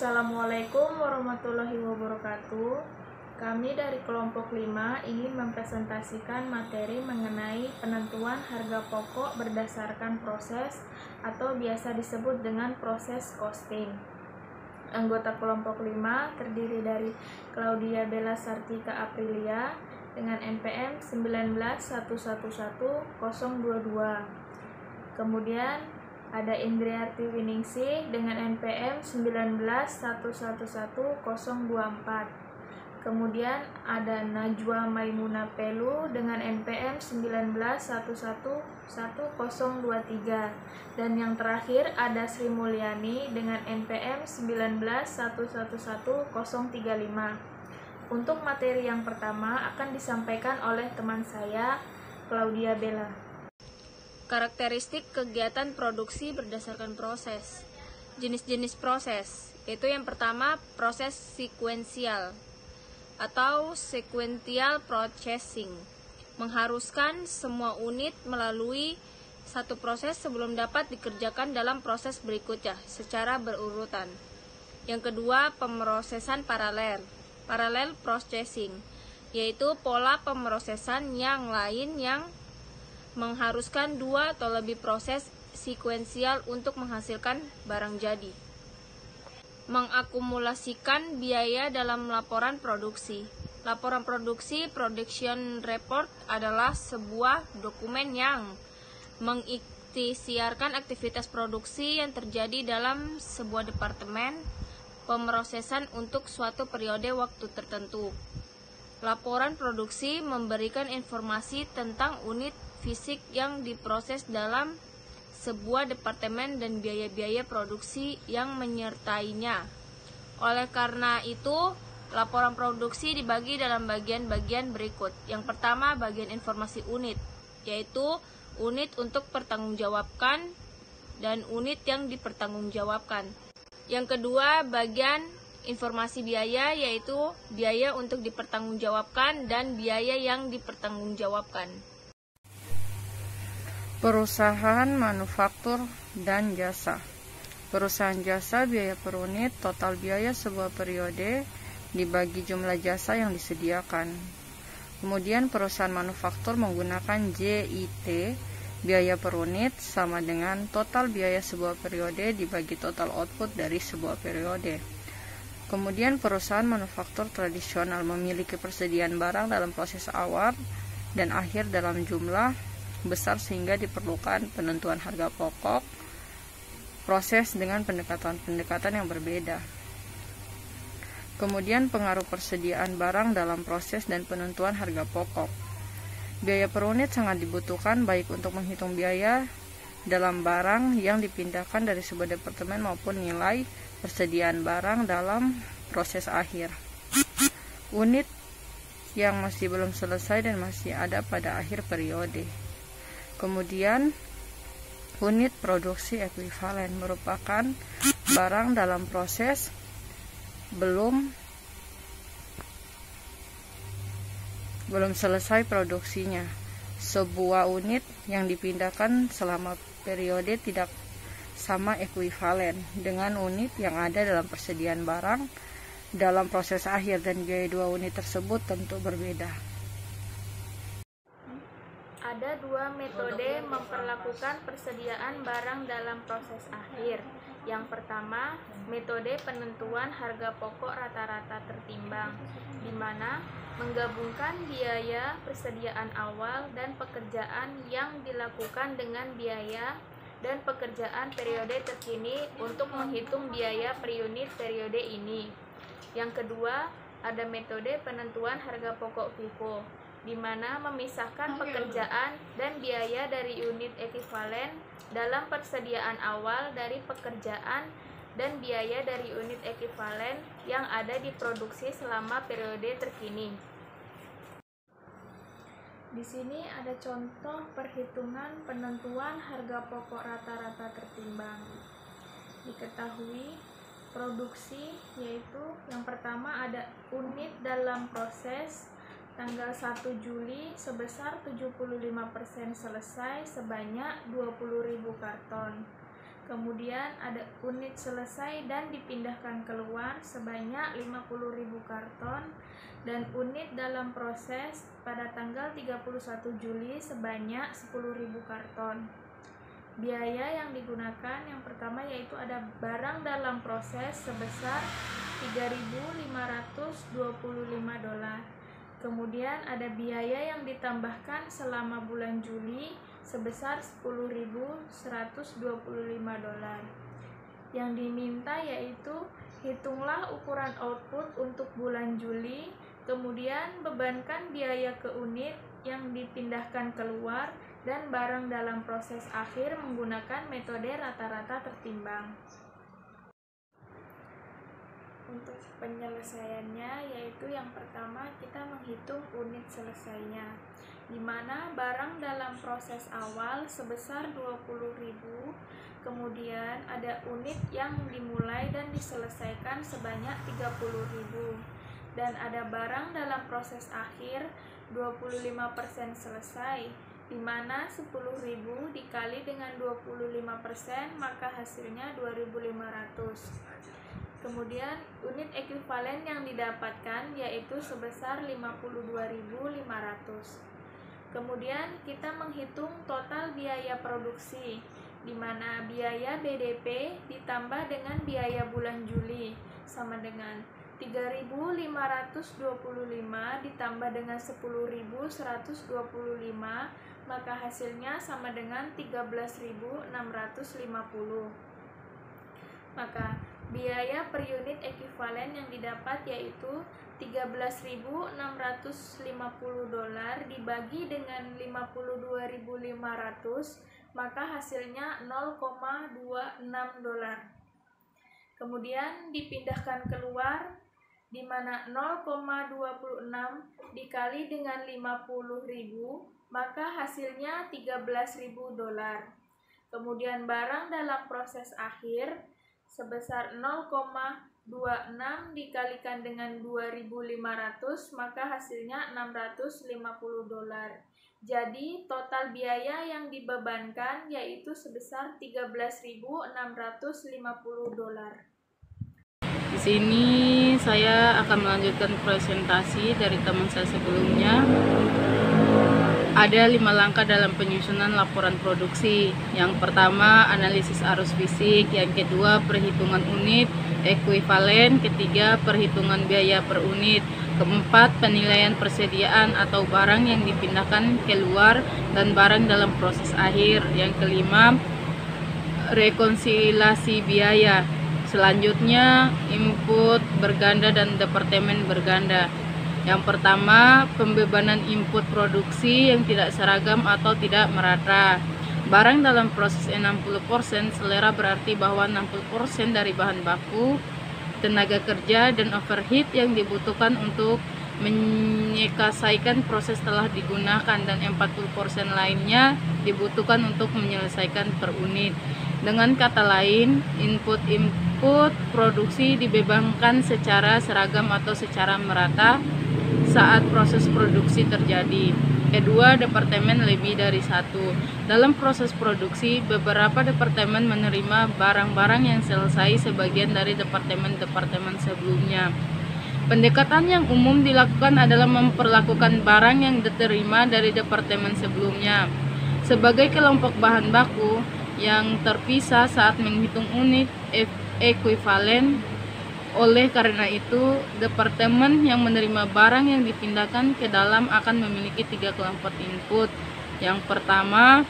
Assalamualaikum warahmatullahi wabarakatuh. Kami dari kelompok 5 ingin mempresentasikan materi mengenai penentuan harga pokok berdasarkan proses atau biasa disebut dengan proses costing. Anggota kelompok 5 terdiri dari Claudia Bella Sartika Aprilia dengan NPM 191110022. Kemudian ada Indriarti Winingsih dengan NPM 191110024. Kemudian ada Najwa Maimuna Pelu dengan NPM 191111023. Dan yang terakhir ada Sri Mulyani dengan NPM 191111035. Untuk materi yang pertama akan disampaikan oleh teman saya, Claudia Bella. Karakteristik kegiatan produksi berdasarkan proses. Jenis-jenis proses, yaitu yang pertama proses sekuensial atau sequential processing, mengharuskan semua unit melalui satu proses sebelum dapat dikerjakan dalam proses berikutnya secara berurutan. Yang kedua, pemrosesan paralel, parallel processing, yaitu pola pemrosesan yang lain yang mengharuskan dua atau lebih proses sekuensial untuk menghasilkan barang jadi. Mengakumulasikan biaya dalam laporan produksi. Laporan produksi (production report) adalah sebuah dokumen yang mengikhtiarkan aktivitas produksi yang terjadi dalam sebuah departemen pemrosesan untuk suatu periode waktu tertentu. Laporan produksi memberikan informasi tentang unit fisik yang diproses dalam sebuah departemen dan biaya-biaya produksi yang menyertainya. Oleh karena itu, laporan produksi dibagi dalam bagian-bagian berikut. Yang pertama, bagian informasi unit, yaitu unit untuk pertanggungjawabkan dan unit yang dipertanggungjawabkan. Yang kedua, bagian informasi biaya, yaitu biaya untuk dipertanggungjawabkan dan biaya yang dipertanggungjawabkan. Perusahaan manufaktur dan jasa. Perusahaan jasa, biaya per unit, total biaya sebuah periode dibagi jumlah jasa yang disediakan. Kemudian perusahaan manufaktur menggunakan JIT, biaya per unit sama dengan total biaya sebuah periode dibagi total output dari sebuah periode. Kemudian perusahaan manufaktur tradisional memiliki persediaan barang dalam proses awal dan akhir dalam jumlah besar sehingga diperlukan penentuan harga pokok, proses dengan pendekatan-pendekatan yang berbeda. Kemudian pengaruh persediaan barang dalam proses dan penentuan harga pokok. Biaya per unit sangat dibutuhkan baik untuk menghitung biaya dalam barang yang dipindahkan dari sebuah departemen maupun nilai persediaan barang dalam proses akhir. Unit yang masih belum selesai dan masih ada pada akhir periode. Kemudian, unit produksi ekuivalen merupakan barang dalam proses belum selesai produksinya. Sebuah unit yang dipindahkan selama periode tidak sama ekuivalen dengan unit yang ada dalam persediaan barang dalam proses akhir, dan biaya dua unit tersebut tentu berbeda. Ada dua metode memperlakukan persediaan barang dalam proses akhir. Yang pertama, metode penentuan harga pokok rata-rata tertimbang, di mana menggabungkan biaya persediaan awal dan pekerjaan yang dilakukan dengan biaya dan pekerjaan periode terkini untuk menghitung biaya per unit periode ini. Yang kedua, ada metode penentuan harga pokok FIFO, di mana memisahkan pekerjaan dan biaya dari unit ekuivalen dalam persediaan awal dari pekerjaan dan biaya dari unit ekuivalen yang ada di produksi selama periode terkini. Di sini ada contoh perhitungan penentuan harga pokok rata-rata tertimbang. Diketahui produksi, yaitu yang pertama ada unit dalam proses tanggal 1 Juli sebesar 75% selesai sebanyak 20.000 karton. Kemudian ada unit selesai dan dipindahkan keluar sebanyak 50.000 karton, dan unit dalam proses pada tanggal 31 Juli sebanyak 10.000 karton. Biaya yang digunakan yang pertama yaitu ada barang dalam proses sebesar $3.525. Kemudian ada biaya yang ditambahkan selama bulan Juli sebesar $10.125. Yang diminta yaitu hitunglah ukuran output untuk bulan Juli, kemudian bebankan biaya ke unit yang dipindahkan keluar dan barang dalam proses akhir menggunakan metode rata-rata tertimbang. Untuk penyelesaiannya yaitu yang pertama kita menghitung unit selesainya, di mana barang dalam proses awal sebesar 20.000, kemudian ada unit yang dimulai dan diselesaikan sebanyak 30.000, dan ada barang dalam proses akhir 25% selesai, di mana 10.000 dikali dengan 25% maka hasilnya 2.500. Kemudian unit ekuivalen yang didapatkan yaitu sebesar 52.500. Kemudian kita menghitung total biaya produksi, di mana biaya BDP ditambah dengan biaya bulan Juli sama dengan 3.525 ditambah dengan 10.125, maka hasilnya sama dengan 13.650. Maka biaya per unit ekuivalen yang didapat yaitu $13.650 dibagi dengan 52.500, maka hasilnya $0,26. Kemudian dipindahkan keluar, di mana 0,26 dikali dengan 50.000, maka hasilnya $13.000. Kemudian barang dalam proses akhir sebesar 0,26 dikalikan dengan 2.500, maka hasilnya $650. Jadi total biaya yang dibebankan yaitu sebesar $13.650. Di sini saya akan melanjutkan presentasi dari teman saya sebelumnya. Ada 5 langkah dalam penyusunan laporan produksi. Yang pertama, analisis arus fisik. Yang kedua, perhitungan unit ekuivalen. Ketiga, perhitungan biaya per unit. Keempat, penilaian persediaan atau barang yang dipindahkan keluar dan barang dalam proses akhir. Yang kelima, rekonsiliasi biaya. Selanjutnya, input berganda dan departemen berganda. Yang pertama, pembebanan input produksi yang tidak seragam atau tidak merata. Barang dalam proses 60%, selera berarti bahwa 60% dari bahan baku, tenaga kerja, dan overhead yang dibutuhkan untuk menyelesaikan proses telah digunakan, dan 40% lainnya dibutuhkan untuk menyelesaikan per unit. Dengan kata lain, input produksi dibebankan secara seragam atau secara merata saat proses produksi terjadi. Kedua, departemen lebih dari satu. Dalam proses produksi, beberapa departemen menerima barang-barang yang selesai sebagian dari departemen-departemen sebelumnya. Pendekatan yang umum dilakukan adalah memperlakukan barang yang diterima dari departemen sebelumnya sebagai kelompok bahan baku yang terpisah saat menghitung unit ekuivalen. Oleh karena itu, departemen yang menerima barang yang dipindahkan ke dalam akan memiliki 3 kelompok input. Yang pertama,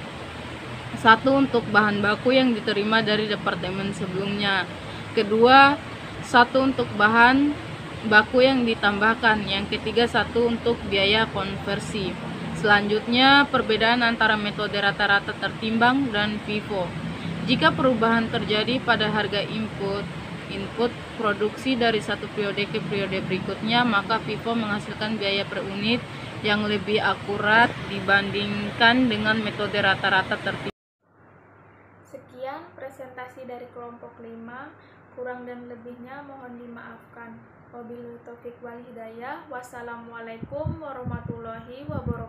1 untuk bahan baku yang diterima dari departemen sebelumnya. Kedua, 1 untuk bahan baku yang ditambahkan. Yang ketiga, 1 untuk biaya konversi. Selanjutnya, perbedaan antara metode rata-rata tertimbang dan FIFO. Jika perubahan terjadi pada harga input produksi dari satu periode ke periode berikutnya, maka FIFO menghasilkan biaya per unit yang lebih akurat dibandingkan dengan metode rata-rata tertimbang. Sekian presentasi dari kelompok 5, kurang dan lebihnya mohon dimaafkan. Wabillahi taufiq wal hidayah. Wassalamualaikum warahmatullahi wabarakatuh.